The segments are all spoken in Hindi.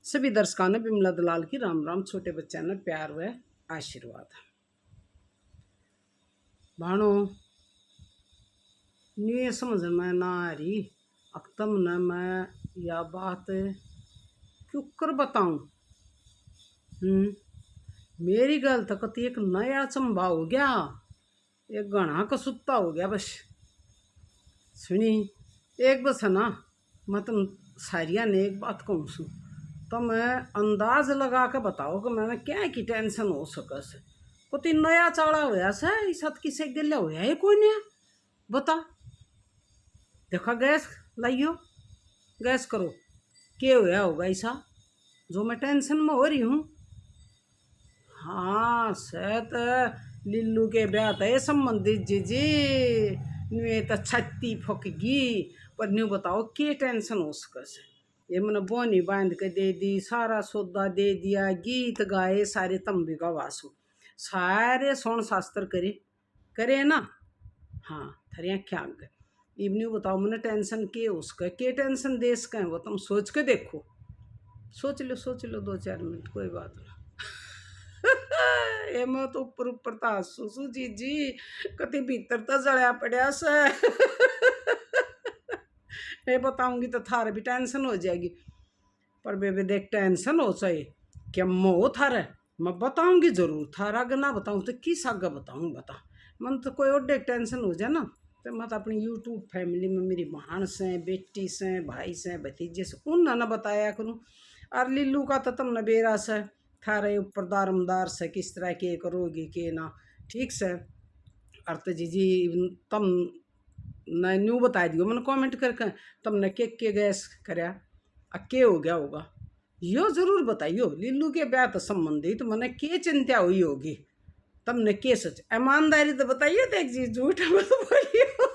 सभी दर्शकों ने बिमला दलाल की राम राम। छोटे बच्चों ने प्यार व आशीर्वाद। भाणो ये समझ में ना आ रही अक्तम न मैं या बात क्यों कर बताऊं। मेरी गल तो कति एक नया चंबा हो गया, एक घना कसुत्ता हो गया। बस सुनी एक बस है ना, मैं तुम सारिया ने एक बात कहूँ सू तो मैं अंदाज लगा के बताओ कि मैंने क्या की टेंशन हो सके से। कुछ नया चाड़ा होया से इस हद किसे गल्या होया है कोई नहीं बता। देखा गैस लाइयो, गैस करो के होया होगा ऐसा जो मैं टेंशन में हो रही हूँ। हाँ सेत लिल्लू के ब्याह थे संबंधित जी नुए तो छत्ती फुकगी। पर न्यू बताओ के टेंशन हो सके से। ये मैंने बोनी बांध के दे दी, सारा सौदा दे दिया, गीत गाए सारे तंबी का वासु सारे सोन शास्त्र करे करे ना। हाँ थरिया क्या गए इवनी बताओ मैंने टेंशन के उसका के टेंशन देश का है वो तुम सोच के देखो। सोच लो 2-4 मिनट कोई बात ना। एम तो ऊपर ऊपर तो हसू जी कति भीतर तो जड़िया पड़िया से। मैं बताऊंगी तो थारे भी टेंशन हो जाएगी। पर बेबे देख टेंशन हो चाहिए क्या मोह थारे मैं बताऊंगी जरूर। थारा अगर ना बताऊँ तो किस आगे बताऊँ बता। मन तो कोई और टेंशन हो जाए ना तो मैं तो अपनी यूट्यूब फैमिली में मेरी बहन से बेटी से भाई से भतीजे से उन ना बताया करूँ। और लिल्लू का तो तुमने बेरा से थारे ऊपर दारमदार से किस तरह के करोगी के ना ठीक से। अर्थ जी तुम न न्यू बता दियो मैंने कमेंट करके तुमने के गैस करया के हो गया होगा यो जरूर बताइयो। लिल्लू के ब्याह तो संबंधित तो मैंने के चिंता हुई होगी तुमने के सच ईमानदारी तो बताइए तो एक चीज झूठ में तो बोलियो।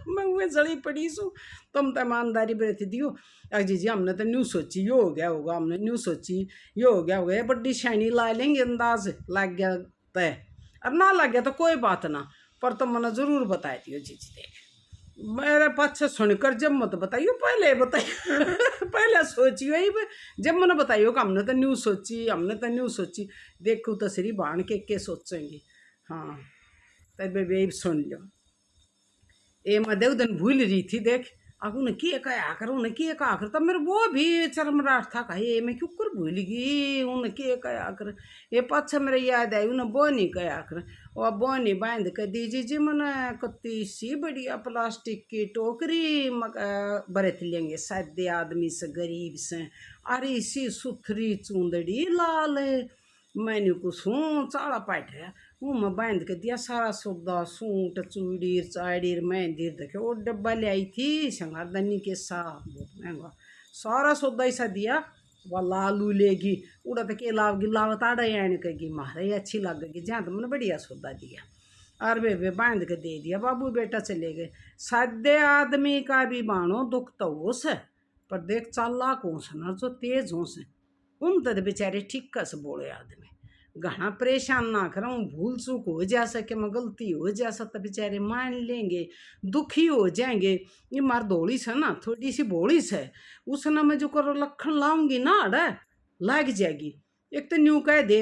मैं वो जड़ी पड़ी सू तुम तो ईमानदारी बरती दियो। जी हमने तो न्यू सोची यो हो गया होगा, हमने न्यू सोची यो हो गया होगा। बड्डी शाइनी ला लेंगे अंदाज लग गया तय और ना लग गया तो कोई बात ना। पर तुम मैंने जरूर बता दियो जी देख मेरे पाछे सुनकर जब मत बताइयो पहले बताइए। पहले सोचियो ही जब मैंने बताइयो कि हमने तो न्यू सोची हमने तो न्यू सोची। देखो तो सरी बाण के सोचेंगे। हाँ तब वे सुन लो। ए मैं देव दिन भूल रही थी देख अब उन्हें किए कहा कर उन्हें किए कहा कर तब मेरे वो भी चरमराट था कहे मैं क्यों कर भूल गई उन्हें किए कहा कर। ये पाछा मेरे याद आई उन्हें बोनी कहा कर और बोनी बांध कर दीजिए जी मैंने कत्ती सी बढ़िया प्लास्टिक की टोकरी बरत लेंगे सादे आदमी से गरीब से। अरे इसी सुथरी चूंदड़ी लाल मैंने कुछ हूँ चाड़ा पाट है वो मैं बांध के दिया सारा सौदा सूट चूड़ीर चाड़ीर मेहंदीर देखे वो डब्बा ले आई थी शंगारदानी के साथ बहुत महंगा सारा सौदा ऐसा दिया। वह लालू लेगी उड़ा तो के लावगी लावत आड़ा आने कहेगी मारे अच्छी लगेगी जहाँ तो मैंने बढ़िया सौदा दिया। और वे बांध के दे दिया बाबू बेटा चले गए। सादे आदमी का भी बाणो दुख तो हो से पर देख चालाक हो से ना जो तेज हो से उन तो बेचारे ठीक से बोले आदमी घना परेशान ना करो भूल चूक हो जा सके मैं गलती हो जा सकता बेचारे मान लेंगे दुखी हो जाएंगे। ये मार दौड़ी से ना थोड़ी सी बोड़ी से उसने मैं जो करो लखन लाऊंगी ना अड़े लग जाएगी। एक तो न्यू कह दे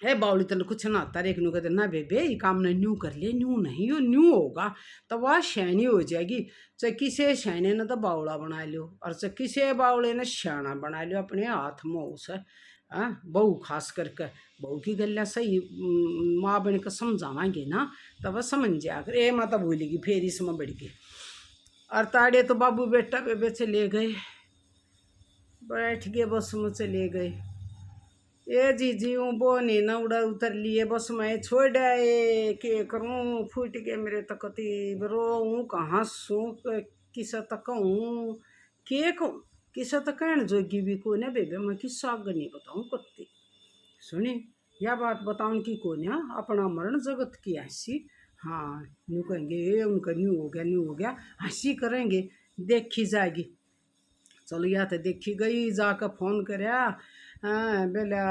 है बाउली तन कुछ ना आता एक न्यू कहते ना बेबे ये काम ने न्यू कर ले न्यू नहीं यो न्यू होगा तो वह शैनी हो जाएगी। चक्की से शैने ने तो बावड़ा बना लो और चक्की से बावड़े ने श्याना बना लो अपने हाथ में उसे। हाँ बहू खास करके बहू की गल्ला सही माँ बन के समझावाएंगे ना तब वह समझ जाया कर ए माता भूलेगी फिर इसमें बढ़ गई। और ताड़े तो बाबू बेटा बेबे चले गए बैठ गए बस में चले गए। ये जी हूँ बोनी ना उड़ा उतर लिए बस मैं छोड़ आए के करूँ फूट के मेरे तकती रो हूँ कहाँ सू किसा तक हूँ के कहूँ किसा तक कहन जोगी भी को ने बेबे मैं किस्सा आगे नहीं बताऊँ कत्ती सुनी यह बात बताऊँ की को ने अपना मरण जगत की ऐसी। हाँ न्यू कहेंगे ये उनका न्यू हो गया हंसी करेंगे देखी जाएगी। चलो या तो देखी गई जाकर फोन करया हाँ बेला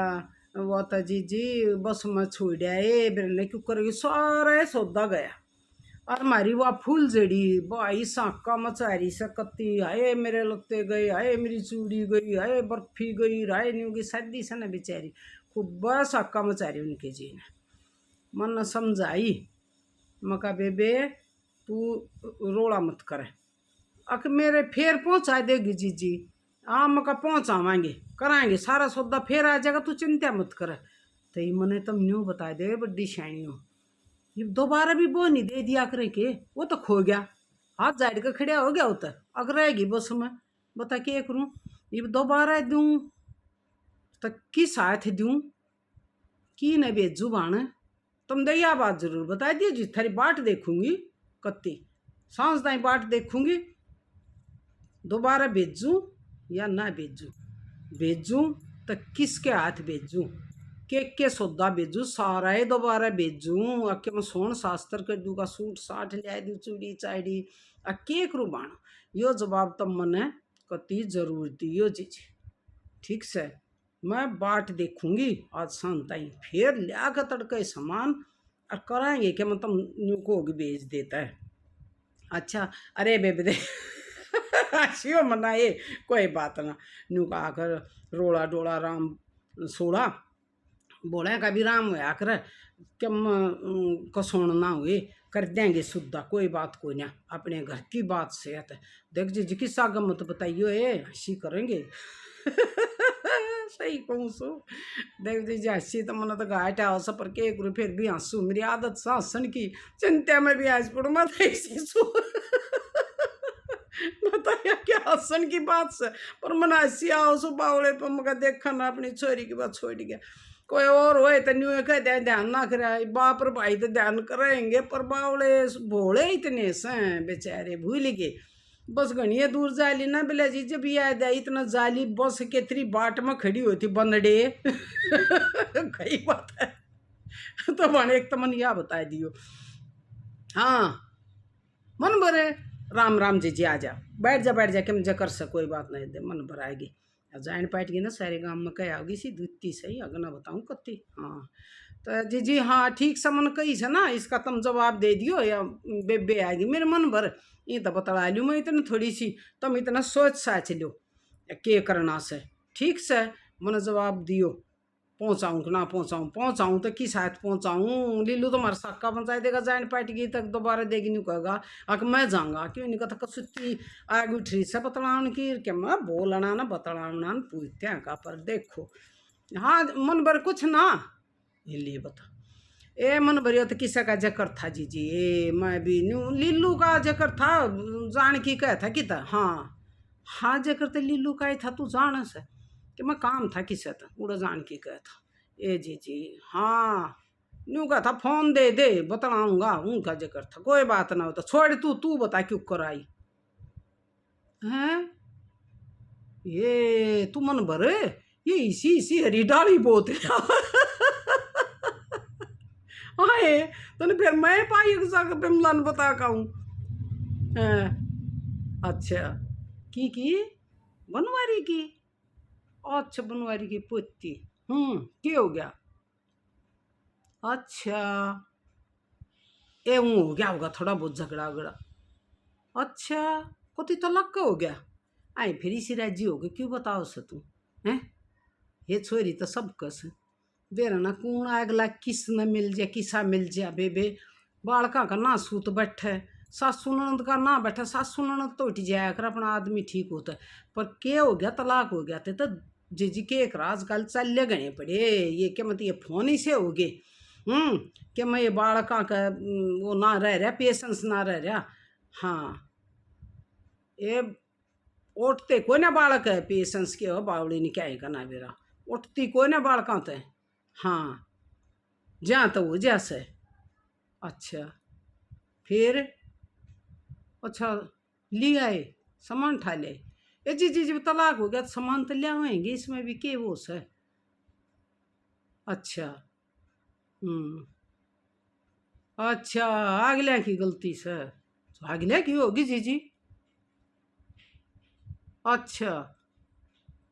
वो तो जी बस में छोड़ आए बेले क्यों करेगी सारा सौदा गया और हमारी वह फूल जड़ी भाई साका मचारी से कत्ती आए मेरे लगते गए आए मेरी चूड़ी गई आए बर्फी गई राय न्यू की सर्दी से न बेचारी खूब बस साका मचारी उनके जी ने मन न समझाई मका बेबे तू रोड़ा मत करे अक मेरे फिर पहुंचा देगी जीजी हाँ मका पहुंचावाएंगे कराएंगे सारा सौदा फिर आ जाएगा तू चिंता मत कर तो ये मैंने तुम न्यू बता दे बड्डी शैणी हो ये दोबारा भी वो नहीं दे दिया करे के वो तो खो गया हाथ जाड़ के खड़ा हो गया उतर अगर रहेगी बस में बता के करूँ ये दोबारा दूँ तो किस साथ दूँ की न बेचू बाण तुम दैया बात जरूर बता दिए जी थारी बाट देखूंगी कत्ती सांस दाई बाट देखूंगी दोबारा भेजूँ या ना भेजूँ तो किसके हाथ भेजूँ के सौदा भेजूँ सारा ही दोबारा भेजूँ अके मैं सोन शास्त्र कर दूँगा सूट साठ लिया दूँ चूड़ी चाड़ी के करूँ बाण यो जवाब तब मने कति जरूर दियो जी ठीक से मैं बाट देखूंगी आज शाम ताई फिर लिया कर तड़के सामान और कराएंगे कि मैं तुम न्यू को भेज देता है अच्छा अरे बेबे दे शिव मनाए कोई बात ना न्यू का आकर रोड़ा डोड़ा राम सोड़ा बोले का भी राम होया कर कम कसोण ना हुए कर देंगे शुद्धा कोई बात कोई ना अपने घर की बात से है देख जी किस्सा गमत बताइयो ये हंसी करेंगे सही कहूँ सो देख दीजिए हंसी तो मन तो घाट है सब पर के गुरु फिर भी हंसू मेरी आदत से हंसन की चिंता में भी हंस पड़ू मत ऐसी सो बताया क्या हंसन की बात से पर मन हंसी आओ सो बावड़े पर मगर देखा ना अपनी छोरी की बात छोड़ गया कोई और होए तो न्यू कह दे ध्यान ना करे बाप रे भाई तो ध्यान करेंगे पर बावड़े भोले इतने से बेचारे भूल गए बस घनिया दूर जाली ना बिला जी जब याद आई इतना जाली बस केतरी बाट में खड़ी होती बंदड़े कई बात है तो मन एक तो मन यह बता दियो हाँ मन भरे राम राम जी आ जा बैठ जा कि मुझे कर सक कोई बात नहीं दे मन भर आएगी जान पाट गई ना सारे गांव में कह आओगी सी दुत्ती सही अगर ना बताऊँ कत्ती हाँ तो जी हाँ ठीक से मन कही से ना इसका तुम जवाब दे दियो या बेबे आएगी मेरे मन भर ये तो बतला लूँ मैं इतना थोड़ी सी तुम इतना सोच साच लो के करना से ठीक से मैंने जवाब दियो पहुँचाऊँ कि ना पहुँचाऊँ तो किस हाथ पहुँचाऊँ लीलू तो हमारा सक्का पहुँचा देगा जान पाट गई तक दोबारा देगी नहीं कहेगा अक मैं जाऊँगा क्यों नहीं कहता कसुत्ती आग उठी से बतलाउन की क्या मैं बोलना ना बतलाना पूछते हैं का पर देखो हाँ मन भर कुछ ना ये लिए बता ए मन भरियो तो किसा का जकर था जी ए मैं भी लीलू का जकर था जान की कह था कि था हाँ जकर तो लीलू का ही था तू जान से कि मैं काम था किसे था उड़ा जान की कह था ए जी हाँ न्यू का था फोन दे बतलाऊंगा उनका जकर था कोई बात ना होता छोड़ तू बता क्यों कराई हैं ये तू मन भरे ये इसी हरी डाली बोत आए तो फिर मैं पाई बिमलन बता कहूँ अच्छा की बनवारी की अच्छा बनवारी की पुत्ती क्या हो गया अच्छा एवं हो गया होगा थोड़ा बहुत झगड़ा वगड़ा अच्छा कोती तो लक्का हो गया आए फिर इसी राजी हो गए क्यों बताओ से तू हैं ये छोरी तो सब कस बेरा ना कूण अगला किस न मिल जा किसा मिल जा बेबे बालका का ना सूत बैठे सासू ननद का ना बैठा सासू ननद तो उठ जाया कर अपना आदमी ठीक होता है पर क्या हो गया तलाक हो गया तो जी के एक आजकल चल गए पड़े ये क्या मतलब ये फोन ही से हो गए क्या मैं ये बालका का वो ना रह रहा पेशेंस ना रह रहा हाँ ये उठते कोई ना बालक है पेशेंस के हो बावड़ी नहीं क्या है ना मेरा उठती कोई ना बालका तो हाँ जहाँ तो वो जैसे अच्छा फिर अच्छा ले आए सामान ठा ले ये जी जब तलाक हो गया तो सामान तो ले आएंगे इसमें भी के वो से अच्छा अच्छा अगले की गलती से अगले की होगी जी अच्छा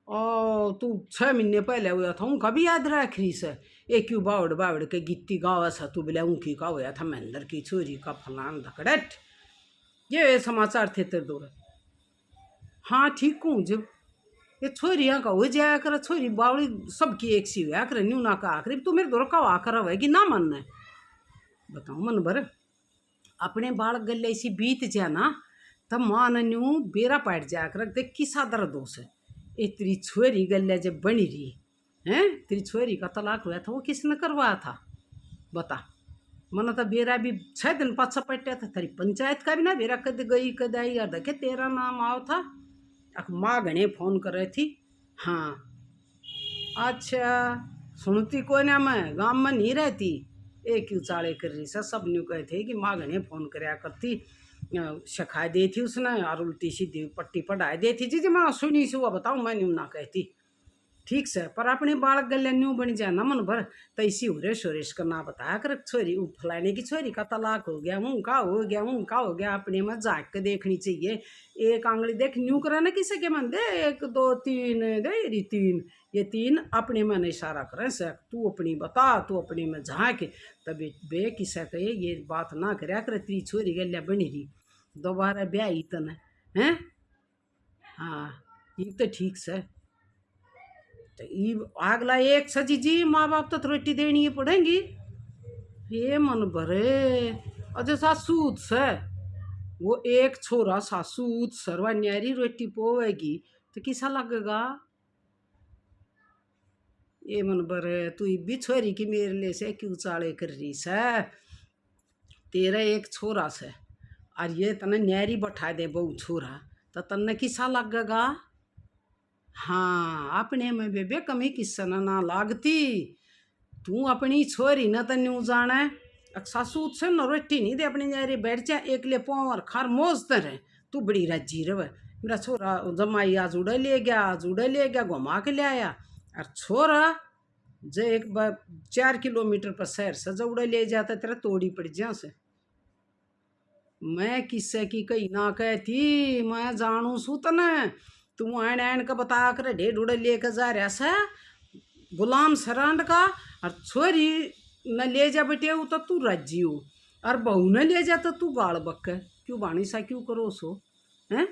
ओ तू 6 महीने पहले हुआ था उनका भी याद रख रही से। एक क्यों बावड़ बावड़ के गित्ती गावा सा तू बोले उनकी का हुआ था महेंद्र की छोरी का फलान धकड़ट। ये समाचार थे तेरे दौर। हाँ ठीक हूँ जब ये छोरियाँ का हो जाया कर छोरी बावड़ी सबकी एक सी हुआ कर न्यू ना का आखिरी तू मेरे दौर का आकर है कि ना मानना है बताओ मन भर। अपने बाल गले ऐसी बीत जा ना तब मान न्यू बेरा पाट जाया कर देख किसा दर्द हो से। ए तेरी छोरी गले जब बनी रही हैं तेरी छोरी का तलाक हुआ था वो किसने करवाया था बता। मन तो बेरा भी 6 दिन पाछा पट्या था तेरी पंचायत का भी ना बेरा कद गई कद आई और देखे तेरा नाम आओ था। माँ घने फोन कर रही थी। हाँ अच्छा सुनती कोई ना मैं गाँव में नहीं रहती एक क्यों चाले कर रही सा सब न्यू कहे थे कि माँ घने फोन कराया करती सिखा दी थी उसने और उल्टी सीधी पट्टी पढ़ाई दी थी जी मैं सुनी से हुआ बताऊँ मैं न्यू ना कहती ठीक से पर अपने बालक गले न्यू बन जाए ना मन भर तो इसी उरेश उरेश का ना बताया कर छोरी फलाने की छोरी का तलाक हो गया उनका हो गया उनका हो गया अपने में झाँक के देखनी चाहिए। एक आंगली देख न्यू करा ना किसे के मन दे 1 2 3 दे 3 ये 3 अपने मन इशारा करें से तू अपनी बता तू अपने में झाँक तभी बे किसे कहे ये बात ना कराया कर तेरी छोरी गलिया बनी रही दोबारा ब्याह इतने हैं। हाँ ये तो ठीक से तो अगला एक सजी जी माँ बाप तो रोटी देनी पड़ेगी ये मन भरे। अजय सासूत से वो एक छोरा सासूत सरवा न्यारी रोटी पोवेगी तो किसा लगेगा ये मन भरे। तू भी छोरी की मेरे लिए से क्यों चाले कर रही से तेरा एक छोरा से और ये तने न्यारी बैठा दे बहु छोरा तो तन्ने किसा लगेगा। हाँ अपने में बेबे कमी किस्सा ना लागती तू अपनी छोरी न तो न्यू जाने सासू से न रोटी नहीं दे अपनी जारी बैठ जा एक ले पाँव खार मोज रहे तू बड़ी राजी रहे मेरा छोरा जमाई आज उड़े ले गया आज उड़े ले गया घुमा के ले आया और छोरा जो एक बार 4 किलोमीटर पर शहर से जो उड़े ले जाता तेरा तोड़ी पड़ जा से। मैं किस्से की कही ना कहती मैं जानू सू तने तू आन आन का बता कर ढेर उड़े लेकर जा रहा सा गुलाम सरांड का और छोरी न ले जा बेटे वो तो तू राजी हो और बहू न ले जा तो तू गाड़ बक क्यों बाणी सा क्यों करो सो हैं।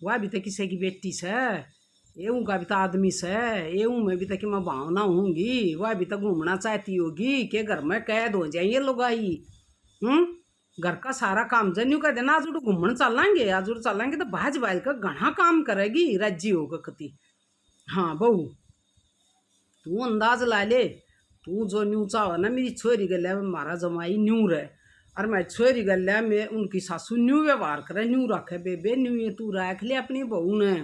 वह भी तो किसी की बेटी से एवं का भी तो आदमी से एवं में भी तो कि मैं भावना होंगी वह भी तो घूमना चाहती होगी कि घर में कैद हो जाएंगे लुगाई। घर का सारा काम जन्यू कह देना आज घूमने चलेंगे आज चलेंगे तो भाज भाज का घना काम करेगी राजी होगा कति। हाँ बहू तू अंदाज ला ले तू जो न्यू चाहो ना मेरी छोरी गलिया में मारा जमाई न्यू रहे और मैं छोरी गलिया में उनकी सासू न्यू व्यवहार करे न्यू रखे बेबे न्यू ये तू रख ले अपनी बहू ने।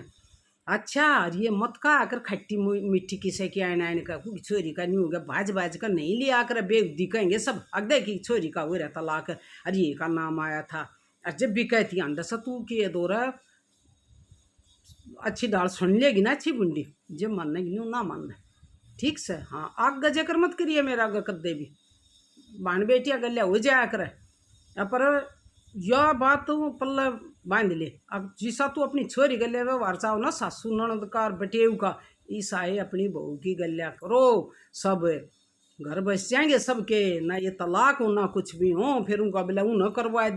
अच्छा और ये मत का आकर खट्टी मिट्टी किसे की आने आने का छोरी का न्यू गया भाज भाज का नहीं लिया कर बेदी कहेंगे सब अगदे की छोरी का हो रहा था ला कर अरे ये का नाम आया था और जब भी कहती अंडा सा तू किए दो रहा अच्छी दाल सुन लेगी ना अच्छी बुंडी जब मानने न्यू ना मानना ठीक से। हाँ आग गजेकर मत करिए मेरा आग कदे भी बाण बेटिया गलिया हो जाया करे पर यह बात तू पल्ला बांध ले। अब जिसा तू अपनी छोरी गलिया व्यवहार चाहो ना सासू ननद का बटेव का ईसा है अपनी बहू की गलिया करो सब घर बस जाएंगे सबके ना ये तलाक हो ना कुछ भी हो फिर उनका बोला ऊ न करवा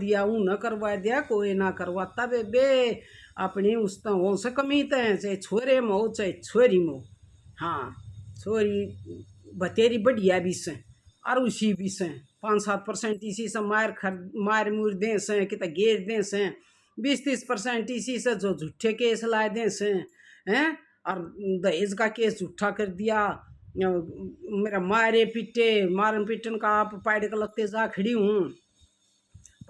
दिया कोई ना करवाता बे अपनी उस हो से कमी तय चाहे छोरे में हो चाहे छोरी में हो। हाँ छोरी बतेरी बढ़िया भी से और उसी भी से 5-7% इसी से मार मूर दें से कि गेर दें से 20-30% इसी से जो झूठे केस लाए दें से हैं और दहेज का केस झूठा कर दिया मेरा मारे पीटे मारन पीटन का आप पाइड का लगते जा खड़ी हूँ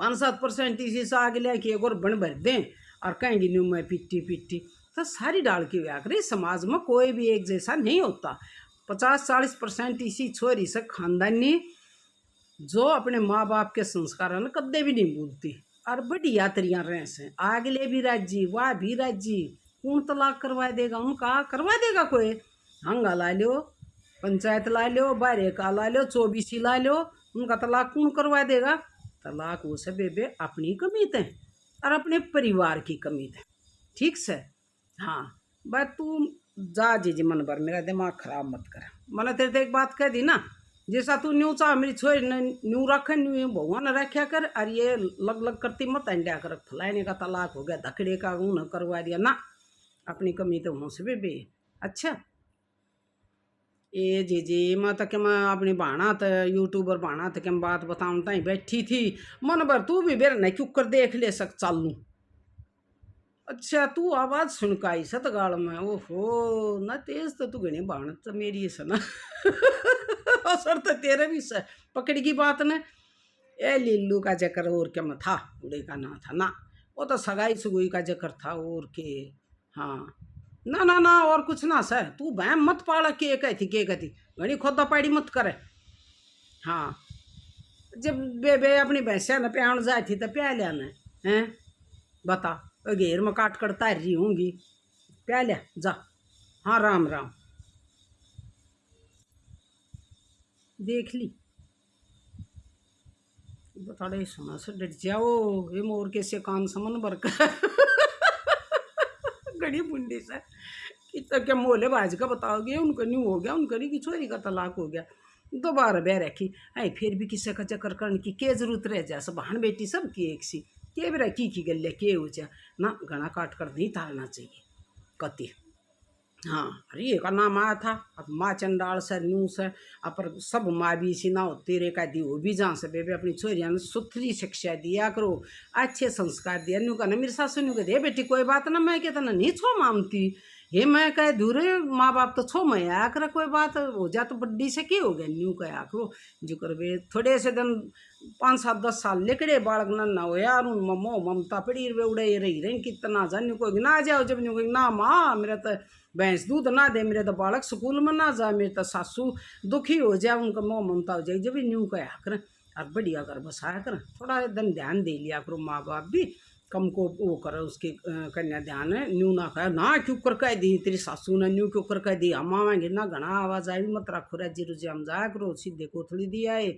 5-7% इसी से आगे ले कि एक और बन भर दें और कहेंगे न्यू मैं पिट्टी तो सारी डाल की व्याक रही समाज में कोई भी एक जैसा नहीं होता। 50-40% इसी छोरी से खानदानी जो अपने माँ बाप के संस्कार न कदे भी नहीं भूलती और बड़ी यात्रियाँ रहे से आगले भी राजी वाह भी राजी कौन तलाक करवा देगा उनका करवा देगा कोई हंगा ला लो पंचायत ला लो बारे का ला लो 24 ला लो उनका तलाक कौन करवा देगा। तलाक वो सब बेबे अपनी कमीत है और अपने परिवार की कमीत है ठीक से। हाँ बात तू जा जीजी मन भर मेरा दिमाग खराब मत कर। मैंने तेरे एक बात कह दी ना, जैसा तू न्यू चाह मेरी छोरी ने न्यू रख न्यू भगवान रखा कर, और ये लग लग करती मत अंडा कर फलाने का तलाक हो गया धकड़े का ऊन करवा दिया ना, अपनी कमी तो हों से भी। अच्छा ए जीजी मैं तो क्या मैं अपनी भाणा तो यूट्यूबर भाणा तो क्या बात बताऊँ ताई बैठी थी मन भर तू भी बेर नहीं क्यों कर देख ले सक चालू। अच्छा तू आवाज सुन का आई सतगाड़ में, ओहो ना तेज तो तू घनी भाण तो मेरी से ना असर तो तेरे भी से पकड़ की बात ने। ए लीलू का चक्कर और क्या में था, उड़े का ना था ना, वो तो सगाई सुगुई का चक्कर था और के। हाँ ना ना ना और कुछ ना सर, तू बहम मत पाड़ा के कहती घनी खोदा पाड़ी मत करे। हाँ जब बे अपनी भैंसिया न प्याण जाए थी तो प्या लिया न हैं बता, घेर में काट कर तार रही होंगी, प्या लिया जा। हाँ राम राम देख ली बता सुना से डट जाओ ये मोर के से कान समन बरक गड़ी बुंडी से इतना क्या मोले बाज का बताओगे, उनका नहीं हो गया उनका नहीं की छोरी का तलाक हो गया दोबारा बह रखी आई फिर भी किसी का चक्कर करने की क्या जरूरत रह जा, सब बहन बेटी सब की एक सी के भी रखी की गल के हो जा ना, घना काट कर नहीं तारना चाहिए कति। हाँ अरे ये का नाम आया था अब माँ चंडाल से न्यू से अपर सब माँ भी इसी ना हो तेरे का दी हो भी जहाँ से बेबे अपनी छोरिया ने सुथरी शिक्षा दिया करो, अच्छे संस्कार दिया न्यू का ना मेरी सासू न्यू कहते बेटी कोई बात ना मैं कहता ना नहीं छो मामती हे मैं कह दूरे माँ बाप तो छो मैं आया कर कोई बात हो जा तो बड्डी से क्या हो गया न्यू कहा करो जो कर वे थोड़े से दिन 5-7-10 साल लेकड़े बालक ना हो यार उन ममो ममता पड़ी वे उड़े रही कितना जा न्यू कोई ना जाओ जब न्यू ना माँ मेरा तो भैंस दूध ना दे मेरे तो बालक स्कूल में ना जाए मेरे तो सासू दुखी हो जाए उनका मोह ममता हो जाए जब न्यू कहा कर और बढ़िया कर बसाया कर थोड़ा एकदम ध्यान दे लिया करो माँ बाप भी कम को वो करे उसकी कन्या ध्यान है न्यू ना कहे ना क्यों कर कह दी तेरी सासू ने न्यू क्यों कर कह दी हम आवेंगे ना घना आवाज आई मत रखो रजी रुझे हम जाया करो सीधे कोथड़ी दिया है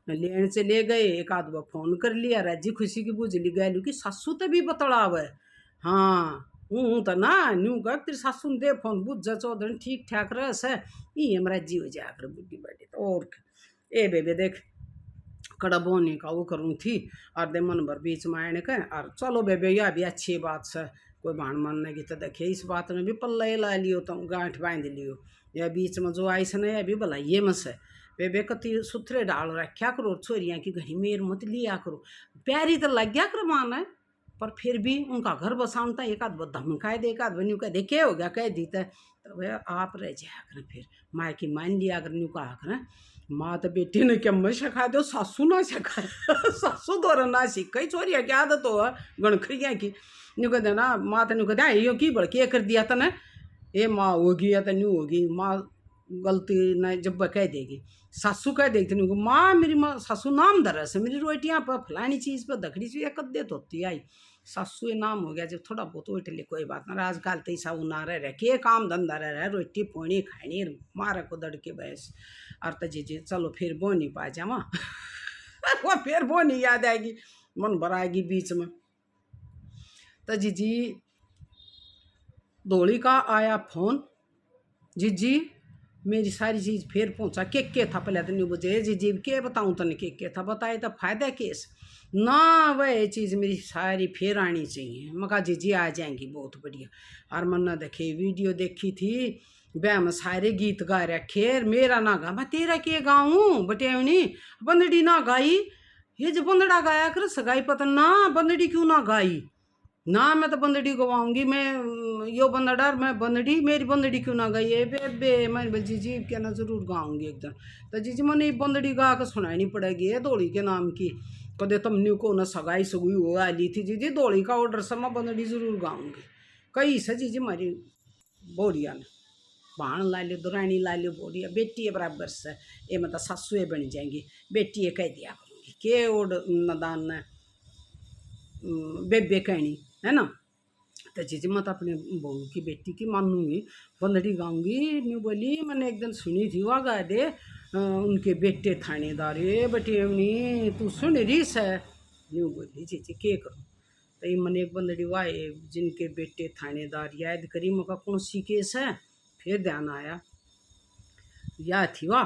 लेने से ले गए एक आध बार फोन कर लिया रजी खुशी की बुझली गए कि सासू तो भी बतलाव है। हाँ हूँ तो ना न्यू कर तेरी सासू ने दे फोन बुझ जा 14 दिन ठीक ठाक रस है ये हमारा जी हो जाया कर बुढ़ी बैठी तो और ए बेबे देख कड़ा बोने का वो करूँ थी और दे मन भर बीच में आने का और चलो बेबे यह भी अच्छी बात से कोई भाण मानने की तो देखे इस बात में भी पल्ला ला लियो तो गांठ बांध लियो या बीच में जो आई से ना भी भला ये में से बेबे कति सुथरे डाल रखा करो छोरियाँ की घड़ी मेर मत लिया करो प्यारी तो लग गया कर मान है पर फिर भी उनका घर बसानता एक आध धमकाए दे एक आध न्यू कह दे क्या हो गया कह दी तो भैया आप रह जाया कर फिर माँ की मान लिया कर न्यू कहा कर माँ तो बेटी ने क्या मैं सिखा दो सासू ना सिखाया सासू द्वारा ना सीख कई छोरिया की आदत हो गणखरिया की न्यू कहते ना माँ तो न्यू कहते यो की बड़ के कर दिया था ना ये माँ होगी या तो न्यू होगी माँ गलती न जब कह देगी सासू कह देगी न्यू माँ मेरी माँ सासू नाम दर से मेरी रोटियाँ पर फलानी चीज़ पर दखड़ी चीज़ कद देत होती आई सासू ये नाम हो गया जब थोड़ा बहुत उठ ले कोई बात ना आजकल तो ऐसा उना रहे के काम धंधा रह रोटी पोनी खानी मारा को दड़ के बहस और तो जी चलो फिर बोनी पा जावा वो फिर बोनी याद आएगी मन भराएगी बीच में तो जी दौड़ी का आया फोन जी मेरी सारी चीज़ फिर पहुंचा के था पहले तो नहीं बुझे जी के बताऊँ तने के था बताए तो फायदा केस ना वह चीज़ मेरी सारी फिर आनी चाहिए मैं कहा जी आ जाएंगी बहुत बढ़िया और मन ना देखे वीडियो देखी थी वह में सारे गीत गा रखे मेरा ना गा मैं तेरा के गाऊँ बटेवनी बंदड़ी ना गाई ये जो बंदड़ा गाया कर सगाई पता ना बंदड़ी क्यों ना गाई ना मैं तो बंदड़ी गवाऊंगी मैं यो बंदड़ा मैं बंदड़ी मेरी बंदड़ी क्यों ना गई है बेबे मैं जी क्या ना जरूर गाऊंगी एकदम तो जी मैंने बंदड़ी गा कर सुनानी पड़ेगी है दौड़ी के नाम की कदे तुम न्यू को ना सगाई सगुई हो आली थी जी दौड़ी का ऑर्डर से मैं बंदड़ी जरूर गाऊंगी कई से जी हमारी बोरिया ने भाण ला लियो दुरानी ला लियो बोरिया बेटी है बराबर से ये मतलब सासुए बन जाएंगी बेटी कह दिया करूँगी के ओड नदान बेबे कहनी है ना तो जी मैं तो अपने बहू की बेटी की मानूंगी बंदड़ी गाऊंगी न्यू बोली मैंने एक दिन सुनी थी वह गा दे उनके बेटे थानेदार ये बेटे उन्हीं तू सुन रही से न्यू बोली जी के करूँ तो ये मैंने एक बंदड़ी वाए जिनके बेटे थानेदार याद करी मका कौन सी केस है फिर ध्यान आया, या थी वाह।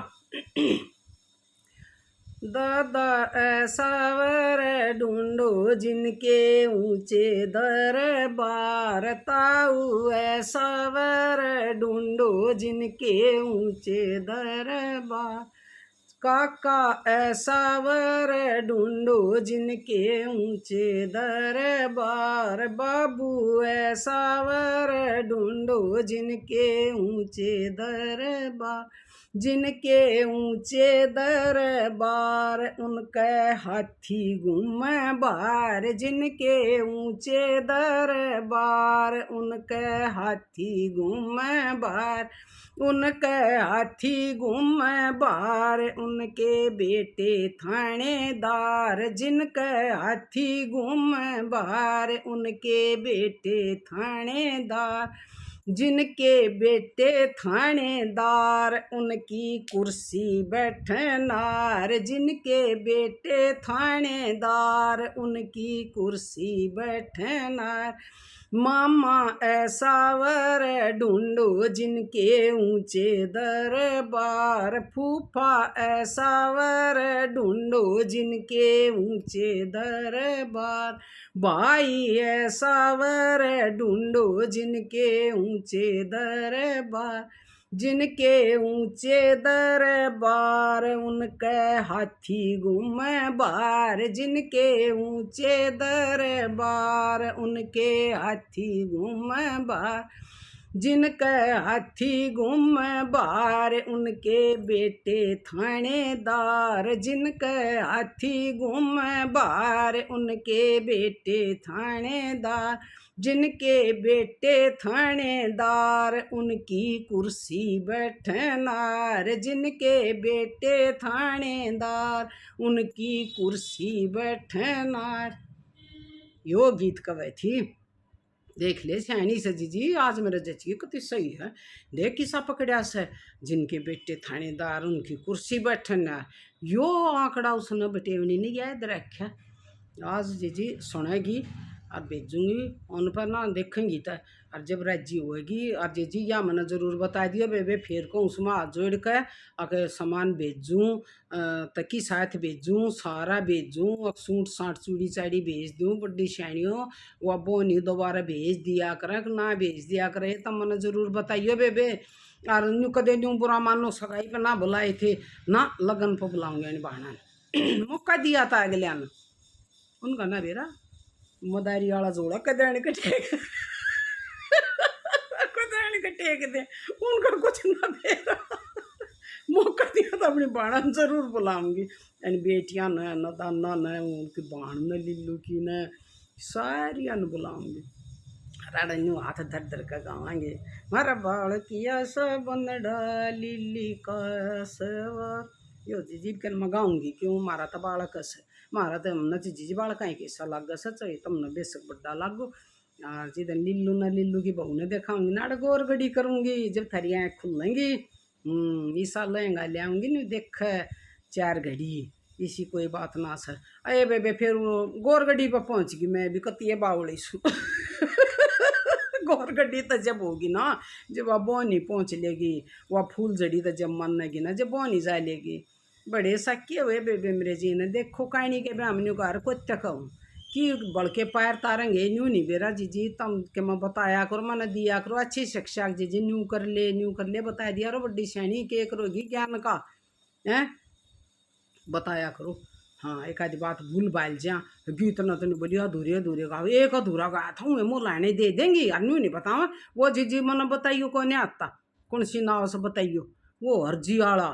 दादा ऐसा वर ढूंढो जिनके ऊंचे दरबार, ताऊ ऐसा वर ढूंढो जिनके ऊंचे दरबार, काका ऐसा वर ढूंढो जिनके ऊंचे दरबार, बाबू ऐसा वर ढूंढो जिनके ऊंचे दरबार, जिनके ऊंचे दरबार उनके हाथी घूमे बार, जिनके ऊंचे दरबार उनके हाथी घूमे बार, उनके हाथी घूमे बार, उनके बेटे थानेदार, जिनके हाथी घूमे बार उनके बेटे थानेदार, जिनके बेटे थानेदार उनकी कुर्सी बैठनार, जिनके बेटे थानेदार उनकी कुर्सी बैठनार, मामा ऐसा वर ढूंढो जिनके ऊंचे दरबार, फूफा ऐसा वर ढूंढो जिनके ऊंचे दरबार, भाई ऐसा वर ढूंढो जिनके ऊंचे दरबार, जिनके ऊंचे दरबार उनके हाथी घूमे बार, जिनके ऊंचे दरबार उनके हाथी घूमे बार, जिनके हाथी घूमे बार उनके बेटे थानेदार, जिनके हाथी घूमे बार उनके बेटे थानेदार, जिनके बेटे थानेदार उनकी कुर्सी बैठनार, जिनके बेटे थानेदार उनकी कुर्सी बैठनार। यो गीत कवे थी। देख ले सैनी से जीजी आज मेरे जची कति सही है। देख किसा पकड़िया से, जिनके बेटे थानेदार उनकी कुर्सी बैठनार। यो आंकड़ा उसने बटेवनी ने याद रखा। आज जीजी सुनेगी और भेजूंगी उन पर ना, देखेंगी तो और जब राजी होएगी और जीजी या मैंने ज़रूर बता दिया बेबे, फिर को उसमें हाथ जोड़ के अगर सामान भेजूँ तकी साथ भेजूँ, सारा भेजूँ, सूट साट चूड़ी चाड़ी भेज दूँ, बड्डी शैनियों वह बोनी दोबारा भेज दिया करें ना भेज दिया करे, तब मैंने ज़रूर बताइए बेबे। और न्यू कदे न्यू बुरा मानो सगाई पर ना बुलाए थे ना, लगन पर बुलाऊंगे नहीं बहाना। मौका दिया था अगले ने उनका ना बेरा मदारी वाला जोड़ा कदे के टेक कदे के टेक दे, उनका कुछ ना बेरा मौका दिया था अपनी बाण जरूर बुलाऊंगी। यानी बेटियां न नदाना न उनकी बाण न लिल्लू की न सारिया न बुलाऊंगी। राड़ू हाथ धर धर कर गावांगे, मारा बाल किया सब बनड़ा लिल्ली का सवार। यो जीजी कल मैं गाऊंगी क्यों, मारा तो बालक से मारा तो हमने जीजी बालक है कैसा लग सच तुमने बेशक बड्डा लागो। और जिधर लिल्लू न लिल्लू की बहू ने देखाऊंगी नाड़ गोर गड़ी करूँगी जब थारी आँख खुलेंगी। ईसा लहंगा ले आऊँगी नहीं देख 4 घड़ी इसी कोई बात ना सर। अरे बेबे फिर वो गोर गड्डी पर पहुँच गई, मैं भी कतिए बावड़ी सू गोर गड्डी तो जब होगी ना, जब वह बोनी पहुँच लेगी, वह फूल जड़ी तो जब मनगी ना, जब बोनी जा लेगी। बड़े सक्के हुए बेबे मेरे जी ने, देखो कहानी के हमने घर को कहूँ कि बड़के पैर तारेंगे न्यू नहीं बेरा जीजी तम के मैं बताया करो, मैंने दिया करो अच्छी शिक्षा जीजी, न्यू कर ले बताया दिया रो बड्डी सैनी के करोगी ज्ञान का है बताया करो। हाँ एक आधी बात भूल बाल जा, गीत न तो नहीं बोलिए अधूरे अधूरे गाओ, एक अधूरा गाया था मैं मोलाने दे देंगी अन्यू नहीं बताओ। वो जीजी मैंने बताइयो कौन आता कौन सी नाव से बताइयो, वो हरजी आला।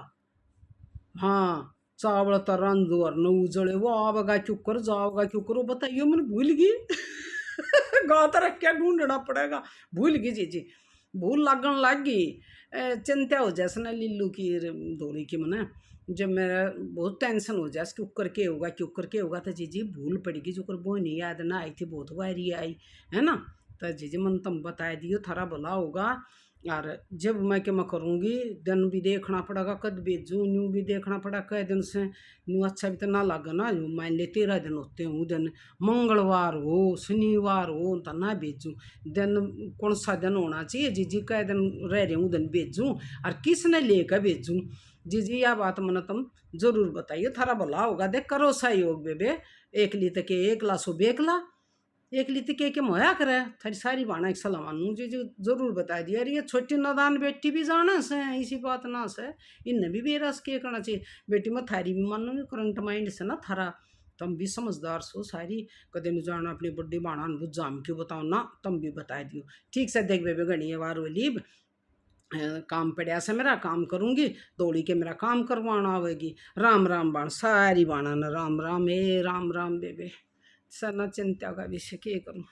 हाँ चावल तरन जोर न उजड़े, वो आवगा क्यों कर जाओगा क्यों करो बताइयो, मैंने भूल गई गा तो रख क्या ढूंढना पड़ेगा, भूल गई जीजी, भूल लगन लग गई। चिंता हो जैसे ना लिल्लू की दौड़ी की मैंने, जब मेरा बहुत टेंशन हो जाए क्यों करके होगा तो जीजी भूल पड़ेगी जो कर वो नहीं याद ना आई थी बहुत बारी आई है ना। तो जीजी मन तुम बता दियो थारा भला होगा। और जब मैं क्या मैं करूँगी दिन भी देखना पड़ेगा, कद भेजूँ न्यू भी देखना पड़ा कई दिन से न्यू अच्छा भी तो ना लगा ना, यूँ मान ले 13 दिन होते हैं दिन, मंगलवार हो शनिवार हो तो ना भेजूँ, दिन कौन सा दिन होना चाहिए जी जी कई दिन रह रहे हूँ दिन भेजूँ और किसने लेकर भेजूँ। जी जी यह बात मैंने तुम जरूर बताइए, थारा भला होगा, देख करो सहयोग बेबे, एक ली तक एक ला सो बेकला एक ली तक के मोया करे, थारी सारी बाणा एक सलाह मानू जी जी जरूर बता दिया। अरे ये छोटी नादान बेटी भी जाना से इसी बात ना से इन्हें भी बेरस के करना चाहिए, बेटी मैं थारी भी मानूंगी करंट माइंड से ना थारा, तुम भी समझदार सो सारी, कदे न जाना अपनी बड्डी बाणा बुझ जाम क्यों बताओ ना, तुम भी बता दियो। ठीक से देख बेबे घनी वार वाली काम पड़ा से मेरा काम करूँगी, दौड़ी के मेरा काम करवाना आवेगी। राम राम बाण सारी बाणा न राम राम, ए राम राम बेबे, सर न चिंता का विषय के करूँ।